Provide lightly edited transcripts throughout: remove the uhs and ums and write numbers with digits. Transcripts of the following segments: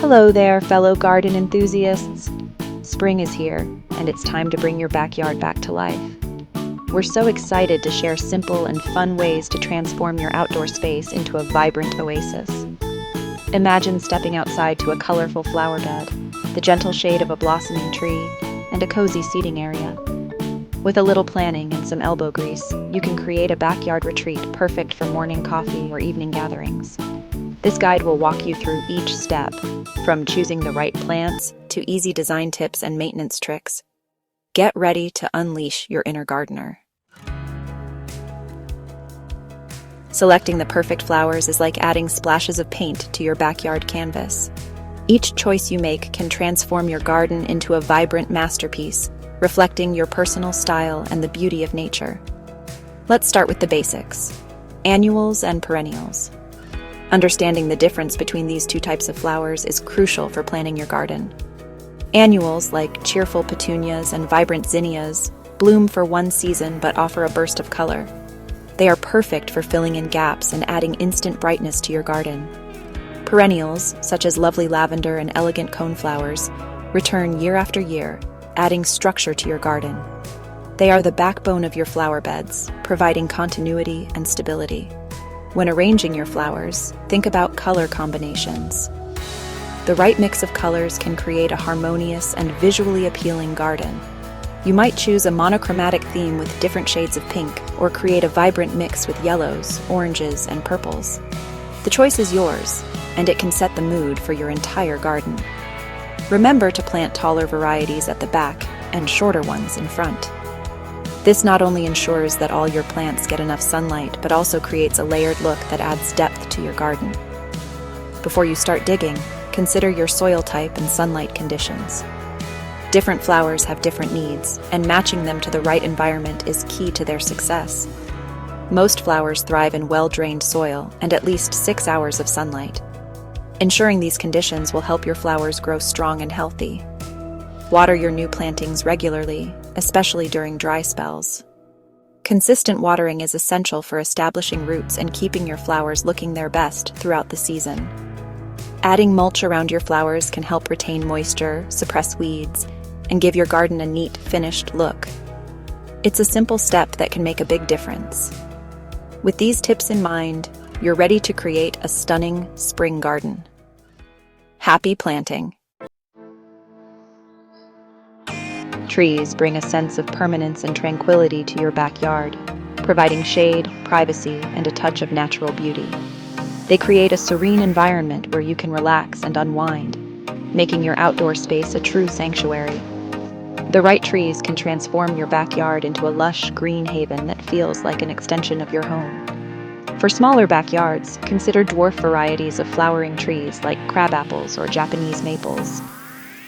Hello there, fellow garden enthusiasts. Spring is here, and it's time to bring your backyard back to life. We're so excited to share simple and fun ways to transform your outdoor space into a vibrant oasis. Imagine stepping outside to a colorful flower bed, the gentle shade of a blossoming tree, and a cozy seating area. With a little planning and some elbow grease, you can create a backyard retreat perfect for morning coffee or evening gatherings. This guide will walk you through each step, from choosing the right plants to easy design tips and maintenance tricks. Get ready to unleash your inner gardener. Selecting the perfect flowers is like adding splashes of paint to your backyard canvas. Each choice you make can transform your garden into a vibrant masterpiece, reflecting your personal style and the beauty of nature. Let's start with the basics: annuals and perennials. Understanding the difference between these two types of flowers is crucial for planning your garden. Annuals, like cheerful petunias and vibrant zinnias, bloom for one season but offer a burst of color. They are perfect for filling in gaps and adding instant brightness to your garden. Perennials, such as lovely lavender and elegant coneflowers, return year after year, adding structure to your garden. They are the backbone of your flower beds, providing continuity and stability. When arranging your flowers, think about color combinations. The right mix of colors can create a harmonious and visually appealing garden. You might choose a monochromatic theme with different shades of pink, or create a vibrant mix with yellows, oranges, and purples. The choice is yours, and it can set the mood for your entire garden. Remember to plant taller varieties at the back and shorter ones in front. This not only ensures that all your plants get enough sunlight, but also creates a layered look that adds depth to your garden. Before you start digging, consider your soil type and sunlight conditions. Different flowers have different needs, and matching them to the right environment is key to their success. Most flowers thrive in well-drained soil and at least 6 hours of sunlight. Ensuring these conditions will help your flowers grow strong and healthy. Water your new plantings regularly, especially during dry spells. Consistent watering is essential for establishing roots and keeping your flowers looking their best throughout the season. Adding mulch around your flowers can help retain moisture, suppress weeds, and give your garden a neat, finished look. It's a simple step that can make a big difference. With these tips in mind, you're ready to create a stunning spring garden. Happy planting! Trees bring a sense of permanence and tranquility to your backyard, providing shade, privacy, and a touch of natural beauty. They create a serene environment where you can relax and unwind, making your outdoor space a true sanctuary. The right trees can transform your backyard into a lush green haven that feels like an extension of your home. For smaller backyards, consider dwarf varieties of flowering trees like crabapples or Japanese maples.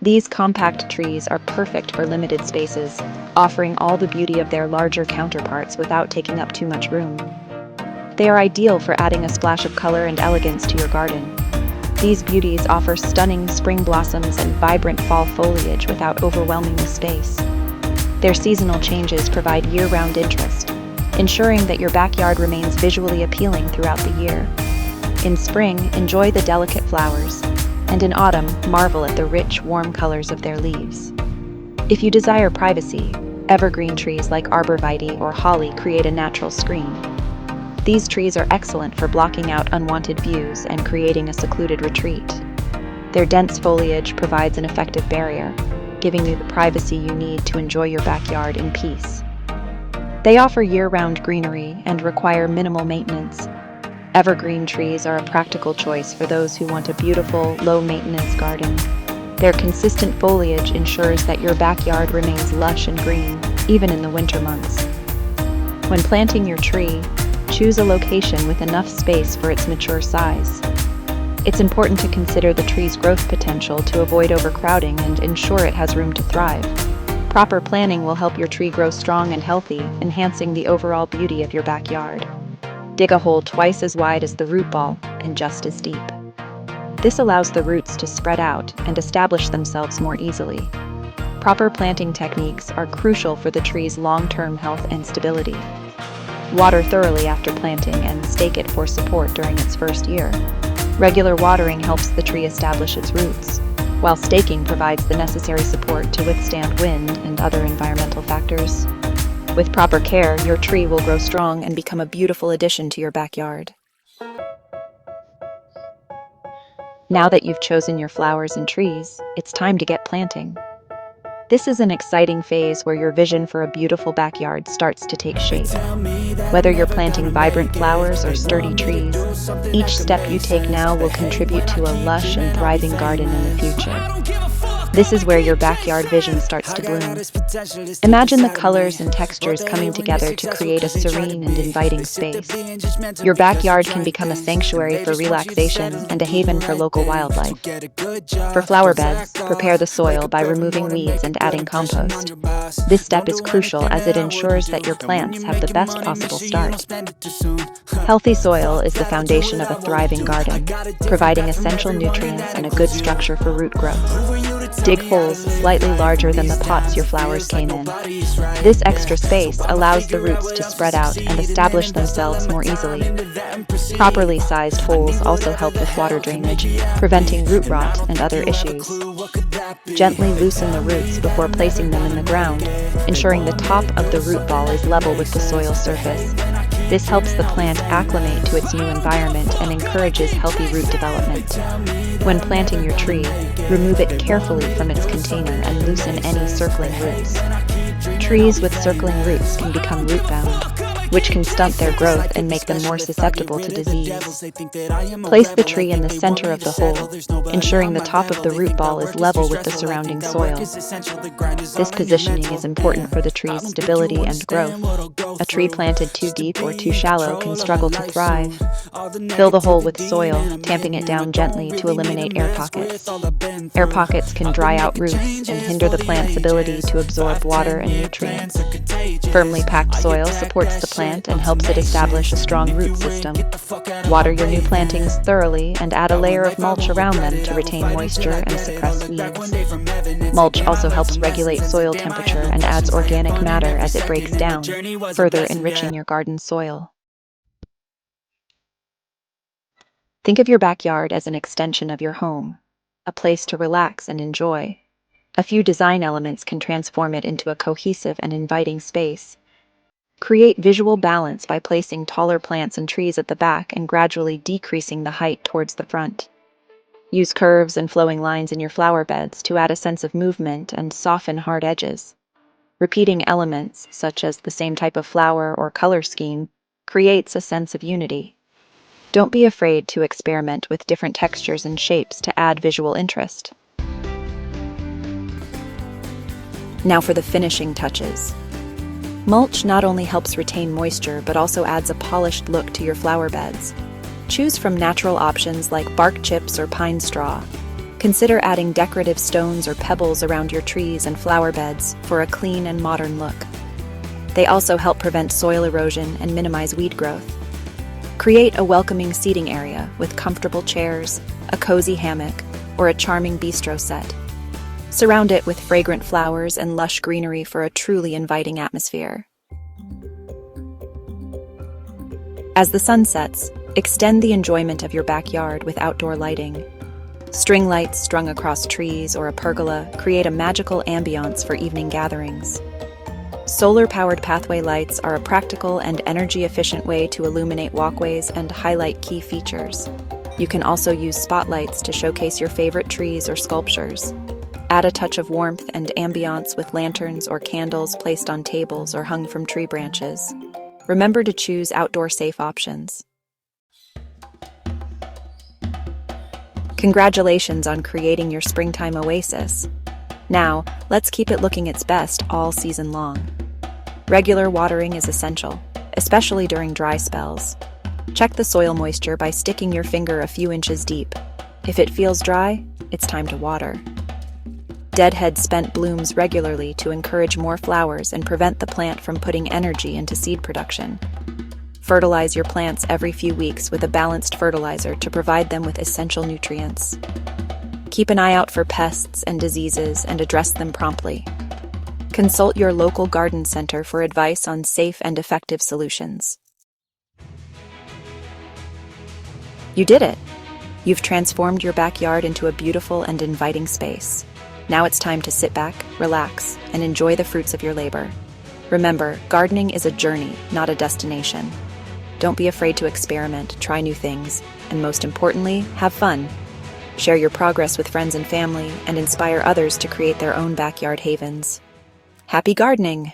These compact trees are perfect for limited spaces, offering all the beauty of their larger counterparts without taking up too much room. They are ideal for adding a splash of color and elegance to your garden. These beauties offer stunning spring blossoms and vibrant fall foliage without overwhelming the space. Their seasonal changes provide year-round interest, ensuring that your backyard remains visually appealing throughout the year. In spring, enjoy the delicate flowers, and in autumn, marvel at the rich, warm colors of their leaves. If you desire privacy, evergreen trees like arborvitae or holly create a natural screen. These trees are excellent for blocking out unwanted views and creating a secluded retreat. Their dense foliage provides an effective barrier, giving you the privacy you need to enjoy your backyard in peace. They offer year-round greenery and require minimal maintenance. Evergreen trees are a practical choice for those who want a beautiful, low-maintenance garden. Their consistent foliage ensures that your backyard remains lush and green, even in the winter months. When planting your tree, choose a location with enough space for its mature size. It's important to consider the tree's growth potential to avoid overcrowding and ensure it has room to thrive. Proper planning will help your tree grow strong and healthy, enhancing the overall beauty of your backyard. Dig a hole twice as wide as the root ball and just as deep. This allows the roots to spread out and establish themselves more easily. Proper planting techniques are crucial for the tree's long-term health and stability. Water thoroughly after planting and stake it for support during its first year. Regular watering helps the tree establish its roots, while staking provides the necessary support to withstand wind and other environmental factors. With proper care, your tree will grow strong and become a beautiful addition to your backyard. Now that you've chosen your flowers and trees, it's time to get planting. This is an exciting phase where your vision for a beautiful backyard starts to take shape. Whether you're planting vibrant flowers or sturdy trees, each step you take now will contribute to a lush and thriving garden in the future. This is where your backyard vision starts to bloom. Imagine the colors and textures coming together to create a serene and inviting space. Your backyard can become a sanctuary for relaxation and a haven for local wildlife. For flower beds, prepare the soil by removing weeds and adding compost. This step is crucial as it ensures that your plants have the best possible start. Healthy soil is the foundation of a thriving garden, providing essential nutrients and a good structure for root growth. Dig holes slightly larger than the pots your flowers came in. This extra space allows the roots to spread out and establish themselves more easily. Properly sized holes also help with water drainage, preventing root rot and other issues. Gently loosen the roots before placing them in the ground, ensuring the top of the root ball is level with the soil surface. This helps the plant acclimate to its new environment and encourages healthy root development. When planting your tree, remove it carefully from its container and loosen any circling roots. Trees with circling roots can become root-bound, which can stunt their growth and make them more susceptible to disease. Place the tree in the center of the hole, ensuring the top of the root ball is level with the surrounding soil. This positioning is important for the tree's stability and growth. A tree planted too deep or too shallow can struggle to thrive. Fill the hole with soil, tamping it down gently to eliminate air pockets. Air pockets can dry out roots and hinder the plant's ability to absorb water and nutrients. Firmly packed soil supports the plant and helps it establish a strong root system. Water your new plantings thoroughly and add a layer of mulch around them to retain moisture and suppress weeds. Mulch also helps regulate soil temperature and adds organic matter as it breaks down, further enriching your garden soil. Think of your backyard as an extension of your home, a place to relax and enjoy. A few design elements can transform it into a cohesive and inviting space. Create visual balance by placing taller plants and trees at the back and gradually decreasing the height towards the front. Use curves and flowing lines in your flower beds to add a sense of movement and soften hard edges. Repeating elements, such as the same type of flower or color scheme, creates a sense of unity. Don't be afraid to experiment with different textures and shapes to add visual interest. Now for the finishing touches. Mulch not only helps retain moisture but also adds a polished look to your flower beds. Choose from natural options like bark chips or pine straw. Consider adding decorative stones or pebbles around your trees and flower beds for a clean and modern look. They also help prevent soil erosion and minimize weed growth. Create a welcoming seating area with comfortable chairs, a cozy hammock, or a charming bistro set. Surround it with fragrant flowers and lush greenery for a truly inviting atmosphere. As the sun sets, extend the enjoyment of your backyard with outdoor lighting. String lights strung across trees or a pergola create a magical ambiance for evening gatherings. Solar-powered pathway lights are a practical and energy-efficient way to illuminate walkways and highlight key features. You can also use spotlights to showcase your favorite trees or sculptures. Add a touch of warmth and ambiance with lanterns or candles placed on tables or hung from tree branches. Remember to choose outdoor-safe options. Congratulations on creating your springtime oasis. Now, let's keep it looking its best all season long. Regular watering is essential, especially during dry spells. Check the soil moisture by sticking your finger a few inches deep. If it feels dry, it's time to water. Deadhead spent blooms regularly to encourage more flowers and prevent the plant from putting energy into seed production. Fertilize your plants every few weeks with a balanced fertilizer to provide them with essential nutrients. Keep an eye out for pests and diseases and address them promptly. Consult your local garden center for advice on safe and effective solutions. You did it! You've transformed your backyard into a beautiful and inviting space. Now it's time to sit back, relax, and enjoy the fruits of your labor. Remember, gardening is a journey, not a destination. Don't be afraid to experiment, try new things, and most importantly, have fun. Share your progress with friends and family, and inspire others to create their own backyard havens. Happy gardening!